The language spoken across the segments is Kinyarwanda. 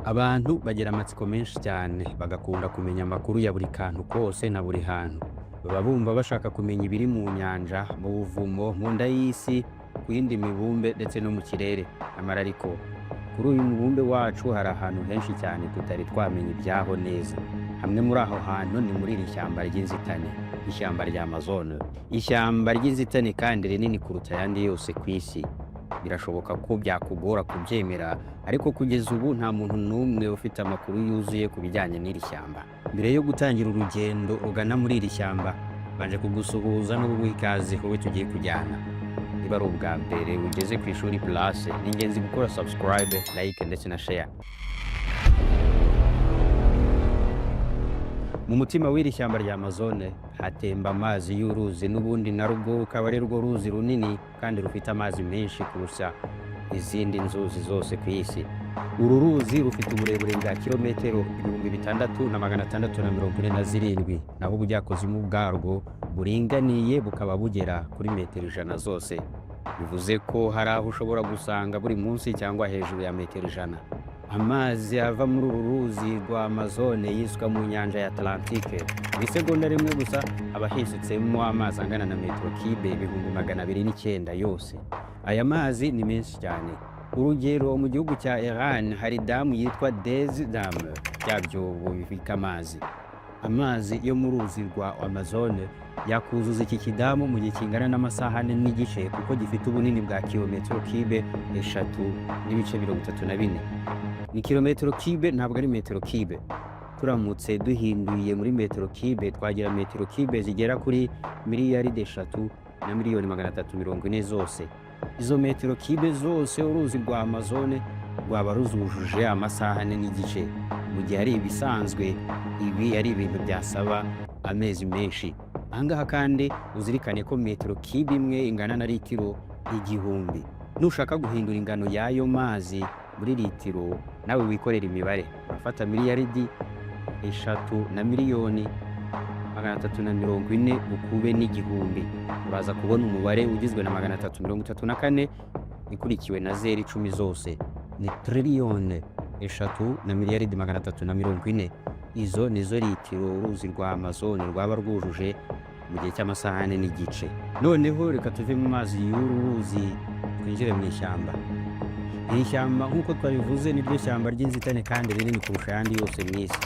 Abantu bagira amatsiko menshi cyane, bagakunda kumenya amakuru ya buri kantu kose na buri hantu. Baba bumva bashaka kumenya ibiri mu nyanja, mu buvumo, mu nda y'isi, ku yindi mibumbe ndetse no mu kirere. Nyamara ariko kuri uyu mubumbe wacu hari ahantu henshi cyane tutari twamenya ibyaho neza. Hamwe muri aho hantu ni muri iri shyamba ry'inzitane, ishyamba rya Amazon. Ishyamba ry'inzitane kandi rinini kuruta ayandi yose ku isi. Birashoboka ko byakugora kubyemera, ariko kugeza ubu nta muntu n'umwe ufite amakuru yuzuye ku bijyanye n'iri shyamba. Mbere yo gutangira urugendo rugana muri iri shyamba, banje kugusuhuza no kuguha ikaze wowe tugiye kujyana. Niba ari ubwa mbere ugeze ku Ishuri Plus, ni ingenzi gukora subscribe, like ndetse na share. Mu mutima w'iri shyamba rya Amazon hatemba amazi y'uruzi, n'ubundi narwo ukaba ari rwo ruzi runini kandi rufite amazi menshi kurusha izindi nzuzi zose ku isi. Uru ruzi rufite uburebure bwa kilometero 6,647, naho ubujyakuzimu bwarwo buringaniye bukaba bugera kuri metero 100 zose. Bivuze ko hari aho ushobora gusanga buri munsi cyangwa hejuru ya metero 100. Amazi ava muri uru ruzi rwa Amazon yiswa mu nyanja ya Atlantique. Isegonda rimwe gusa aba hisutsemo amazi angana na metero kibe 209 yose. Aya mazi ni menshi cyane. Urugero, mu gihugu cya Iran hari damu yitwa Dez Dam, byabyobo bibika amazi. Amazi yo mu ruzi rwa Amazon yakuzuza iki kidamu mu gihe kingana n'amasaha 4 n'igice, kuko gifite ubunini bwa kilometero kibe 3.34. Ni kilometero kibe, ntabwo ari metero kibe. Turamutse duhinduye muri metero kibe, twagira metero kibe zigera kuri miliyaride 3 na miliyoni 340 zose. Izo metero kibe zose uruzi rwa Amazon rwaba ruzujuje amasaha 4 n'igice, mu gihe ari ibisanzwe ibi ari ibintu byasaba amezi menshi. Ahangaha kandi uzirikane ko metero kibe imwe ingana na litiro 1000. Nushaka guhindura ingano y'ayo mazi muri litiro, nawe wikorera imibare. Urafata miliyaridi 3 na miliyoni 340 ukube n'igihumbi, uraza kubona umubare ugizwe na 334 ikurikiwe na 10 zose. Ni triliyoni 3 na miliyaridi 340. Izo nizo litiro uruzi rwa Amazon rwaba rwujuje mu gihe cy'amasaha 4 n'igice. Noneho reka tuve mu mazi y'uru ruzi twinjire mu ishyamba. Iri shyamba nk'uko twabivuze ni ryo shyamba ry'inzitane kandi rinini kurusha ayandi yose mu isi.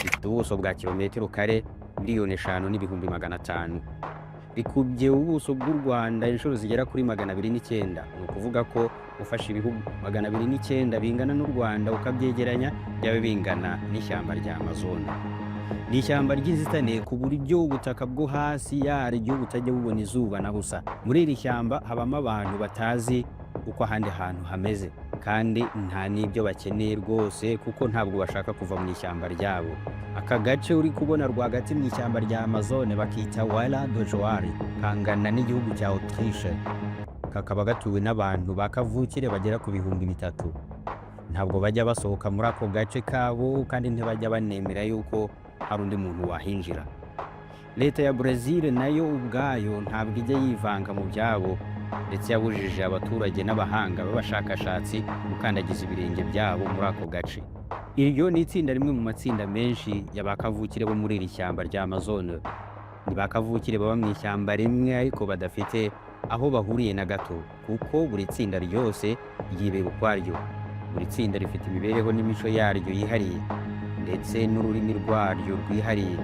Rifite ubuso bwa kilometero kare 5,500,000. Rikubye ubuso bw'u Rwanda inshuro zigera kuri 209. Ni ukuvuga ko ufashe ibihugu 209 bingana n'u Rwanda ukabyegeranya, byaba bingana n'ishyamba rya Amazon. Ni ishyamba ry'inzitane ku buryo ubutaka bwo hasi yaryo butajya bubona izuba na busa. Muri iri shyamba habamo abantu batazi uko ahandi hantu hameze, kandi nta n'ibyo bakeneye rwose, kuko ntabwo bashaka kuva mu ishyamba ryabo. Aka gace uri kubona rwagati mu ishyamba rya Amazon bakita Wala de Joari, kangana n'igihugu cya Autriche. Kakaba gatuwe n'abantu bakavukire bagera ku 3,000. Ntabwo bajya basohoka muri ako gace kabo, kandi ntibajya banemera yuko hari undi muntu wahinjira. Leta ya Brazil nayo ubwayo ntabwo ijya yivanga mu byabo, ndetse yabujije abaturage n'abahanga b'abashakashatsi gukandagiza ibirenge byabo muri ako gace. Iryo ni itsinda rimwe mu matsinda menshi y'abakavukire bo muri iri shyamba rya Amazon. Ni bakavukire baba mu ishyamba rimwe ariko badafite aho bahuriye na gato, kuko buri tsinda ryose ryibera ukwaryo. Buri tsinda rifite imibereho n'imico yaryo yihariye, ndetse n'ururimi rwaryo rwihariye.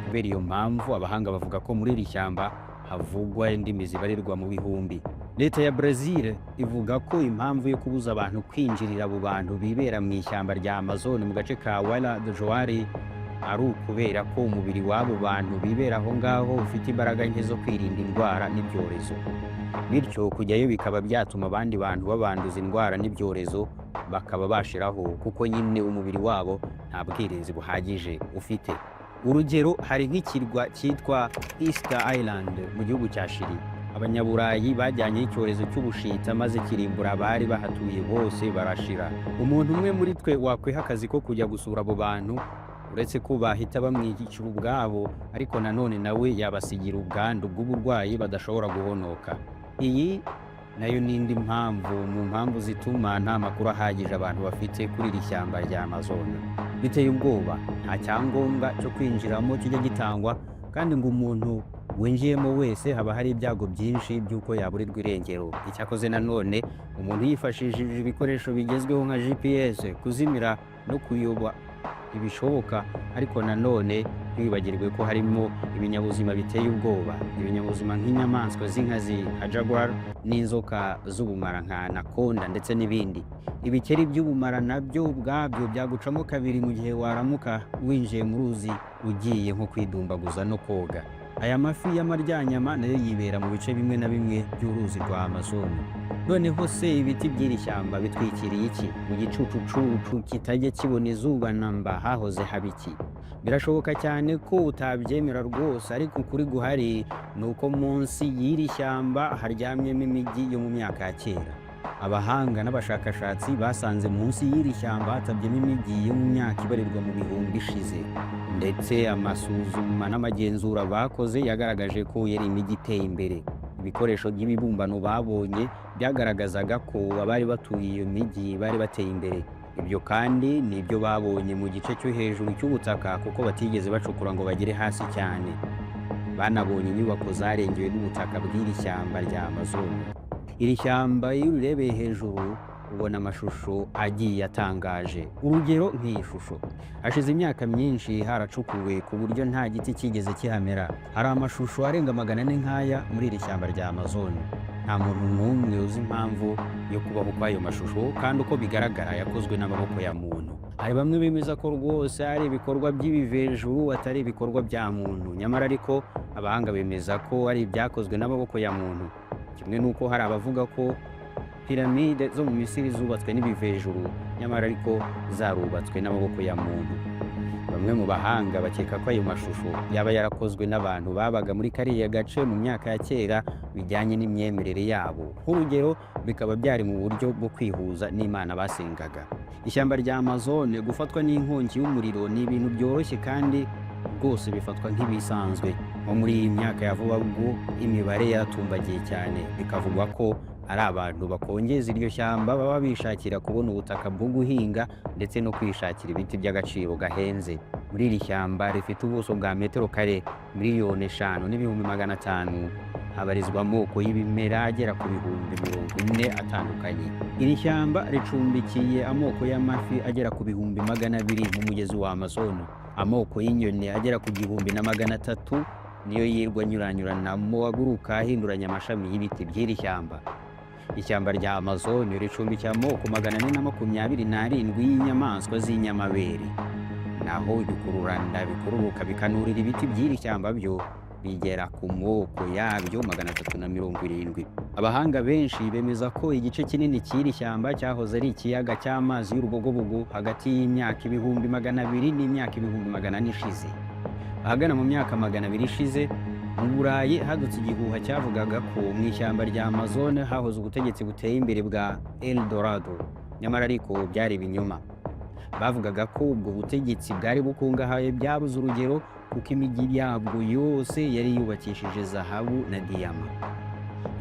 Kubera iyo mpamvu abahanga bavuga ko muri iri shyamba havugwa indimi zibarirwa mu bihumbi. Leta ya Brazil ivuga ko impamvu yo kubuza abantu kwinjirira abo bantu bibera mu ishyamba rya Amazon mu gace ka Wala de Joari ari ukubera ko umubiri w'abo bantu bibera aho ngaho ufite imbaraga nke zo kwirinda indwara n'ibyorezo. Bityo kujyayo bikaba byatuma abandi bantu babanduza indwara n'ibyorezo bakaba bashiraho, kuko nyine umubiri wabo nta bwirinzi buhagije ufite. Urugero, hari nk'ikirwa cyitwa Easter Island mu gihugu cya Chili. Abanyaburayi bajyanye icyorezo cy'ubushita maze kirimbura abari bahatuye bose barashira. Umuntu umwe muri twe wakwiha akazi ko kujya gusura abo bantu, uretse ko bahita bamwigishira ubwabo, ariko nanone nawe yabasigira ubwandu bw'uburwayi badashobora guhonoka. Iyi nayo n'indi mpamvu mu mpamvu zituma nta makuru ahagije abantu bafite kuri iri shyamba rya Amazon. Biteye ubwoba, nta cyangombwa cyo kwinjiramo kijya gitangwa, kandi ngo umuntu winjiyemo wese haba hari ibyago byinshi by'uko yaburirwa irengero. Icyakoze nanone umuntu yifashishije ibikoresho bigezweho nka GPS, kuzimira no kuyoba ibishoboka, ariko nanone ntibibagirwe ko harimo ibinyabuzima biteye ubwoba, ibinyabuzima nk'inyamaswa z'inkazi nka jaguar n'inzoka z'ubumara nka anaconda ndetse n'ibindi. Ibikeri by'ubumara nabyo ubwabyo byagucamo kabiri mu gihe waramuka winjiye mu ruzi ugiye nko kwidumbaguza no koga. Aya mafi y'amaryanyama nayo yibera mu bice bimwe na bimwe by'uruzi rwa Amazon. Noneho se ibiti by'iri shyamba bitwikiriye iki? Mu gicucucucu kitajya kibona izuba namba hahoze haba iki? Birashoboka cyane ko utabyemera rwose, ariko ukuri guhari ni uko munsi y'iri shyamba haryamyemo imijyi yo mu myaka ya kera. Abahanga n'abashakashatsi basanze munsi y'iri shyamba hatabyemo imijyi yo mu myaka ibarirwa mu bihumbi ishize, ndetse amasuzuma n'amagenzura bakoze yagaragaje ko yari imijyi iteye imbere. Ibikoresho by'ibibumbano babonye byagaragazaga ko abari batuye iyo mijyi bari bateye imbere. Ibyo kandi ni ibyo babonye mu gice cyo hejuru cy'ubutaka, kuko batigeze bacukura ngo bagere hasi cyane. Banabonye inyubako zarengewe n'ubutaka bw'iri shyamba rya Amazon. Iri shyamba iyo urebeye hejuru ubona amashusho agiye atangaje. Urugero nk'iyi shusho, hashize imyaka myinshi haracukuwe ku buryo nta giti kigeze kihamera. Hari amashusho arenga 400 nk'aya muri iri shyamba rya Amazon. Nta muntu n'umwe uzi impamvu yo kubaho kw'ayo mashusho, kandi uko bigaragara yakozwe n'amaboko ya muntu. Hari bamwe bemeza ko rwose ari ibikorwa by'ibivejuru atari ibikorwa bya muntu, nyamara ariko abahanga bemeza ko ari ibyakozwe n'amaboko ya muntu. Kimwe n'uko hari abavuga ko piramide zo mu Misiri zubatswe n'ibivejuru, nyamara ariko zarubatswe n'amaboko ya muntu. Bamwe mu bahanga bakeka ko ayo mashusho yaba yarakozwe n'abantu babaga muri kariya gace mu myaka ya kera, bijyanye n'imyemerere yabo. Nk'urugero, bikaba byari mu buryo bwo kwihuza n'Imana basengaga. Ishyamba rya Amazon gufatwa n'inkongi y'umuriro ni ibintu byoroshye kandi rwose bifatwa nk'ibisanzwe. Nko muri iyi myaka ya vuba ubwo imibare yaratumbagiye cyane, bikavugwa ko ari abantu bakongeza iryo shyamba baba bishakira kubona ubutaka bwo guhinga ndetse no kwishakira ibiti by'agaciro gahenze. Muri iri shyamba rifite ubuso bwa metero kare 5,500,000 habarizwa amoko y'ibimera agera ku bihumbi 40 atandukanye. Iri shyamba ricumbikiye amoko y'amafi agera ku bihumbi 200 mu mugezi wa Amazon. Amoko y'inyoni agera ku 300 niyo yirwa nyuranyuranamo aguruka ahinduranya amashami y'ibiti by'iri shyamba. Ishyamba rya Amazon ricumbikiye amoko 427 y'inyamaswa z'inyamabere. Naho ibikururanda bikururuka bikanurira ibiti by'iri shyamba byo bigera ku moko yabyo 370. Abahanga benshi bemeza ko igice kinini cy'iri shyamba cyahoze ari ikiyaga cy'amazi y'urubogobogo hagati y'imyaka 200,000 n'imyaka 400 ishize. Ahagana mu myaka 200 ishize, mu Burayi hadutse igihuha cyavugaga ko mu ishyamba rya Amazon hahoze ubutegetsi buteye imbere bwa El Dorado, nyamara ariko byari ibinyoma. Bavugaga ko ubwo butegetsi bwari bukungahaye byabuze urugero, kuko imijyi yabwo yose yari yubakishije zahabu na diyama.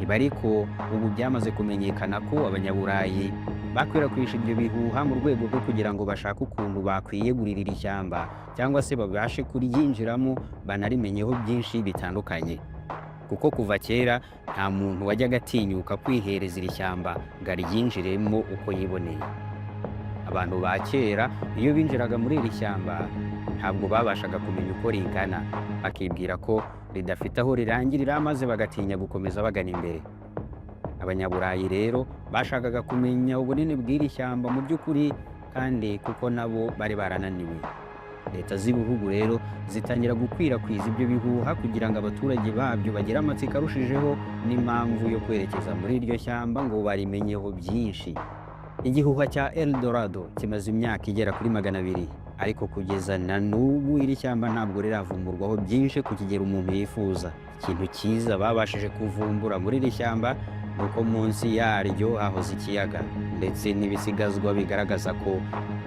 Ibi ariko ubu byamaze kumenyekana ko Abanyaburayi bakwirakwisha ibyo bihuha mu rwego rwo kugira ngo bashake ukuntu bakwiyegurira iri shyamba, cyangwa se babashe kuryinjiramo banarimenyeho byinshi bitandukanye. Kuko kuva kera nta muntu wajyaga atinyuka kwihereza iri shyamba ngo aryinjiremo uko yiboneye. Abantu ba kera iyo binjiraga muri iri shyamba ntabwo babashaga kumenya uko ringana, bakibwira ko ridafite aho rirangirira, maze bagatinya gukomeza bagana imbere. Abanyaburayi rero bashakaga kumenya ubunini bw'iri shyamba mu by'ukuri, kandi kuko nabo bari barananiwe. Leta z'ibihugu rero zitangira gukwirakwiza ibyo bihuha kugira ngo abaturage babyo bagire amatsiko arushijeho n'impamvu yo kwerekeza muri iryo shyamba ngo barimenyeho byinshi. Igihuha cya El Dorado kimaze imyaka igera kuri 200, ariko kugeza na n'ubu iri shyamba ntabwo riravumburwaho byinshi ku kigero umuntu yifuza. Ikintu cyiza babashije kuvumbura muri iri shyamba nuko munsi yaryo hahoze ikiyaga, ndetse n'ibisigazwa bigaragaza ko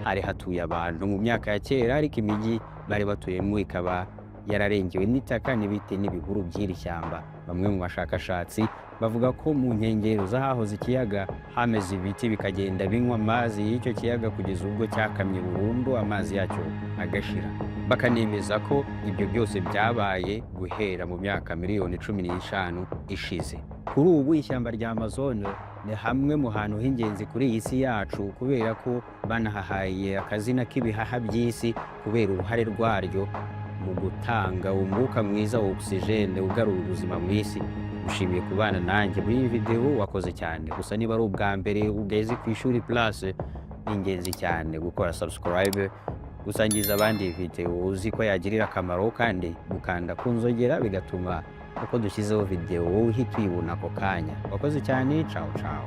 hari hatuye abantu mu myaka ya kera, ariko imijyi bari batuyemo ikaba yararengewe n'itaka n'ibiti n'ibihuru by'iri shyamba. Bamwe mu bashakashatsi bavuga ko mu nkengero z'ahahoze ikiyaga hameze ibiti bikagenda binywa amazi y'icyo kiyaga kugeza ubwo cyakamye burundu amazi yacyo agashira. Bakanemeza ko ibyo byose byabaye guhera mu myaka miliyoni 15 ishize. Kuri ubu ishyamba rya Amazon ni hamwe mu hantu h'ingenzi kuri iyi si yacu, kubera ko banahahaye akazina k'ibihaha by'isi kubera uruhare rwaryo mu gutanga umwuka mwiza wa oxygene ugarura ubuzima mu isi. Ushimiye kubana nanjye muri iyi video, wakoze cyane. Gusa niba ari ubwa mbere ugeze ku Ishuri Plus, ni ingenzi cyane gukora subscribe, gusangiza abandi video uzi ko yagirira akamaro, kandi gukanda ku nzogera bigatuma uko dushyizeho video wowe uhita uyibona ako kanya. Wakoze cyane. Ciao ciao.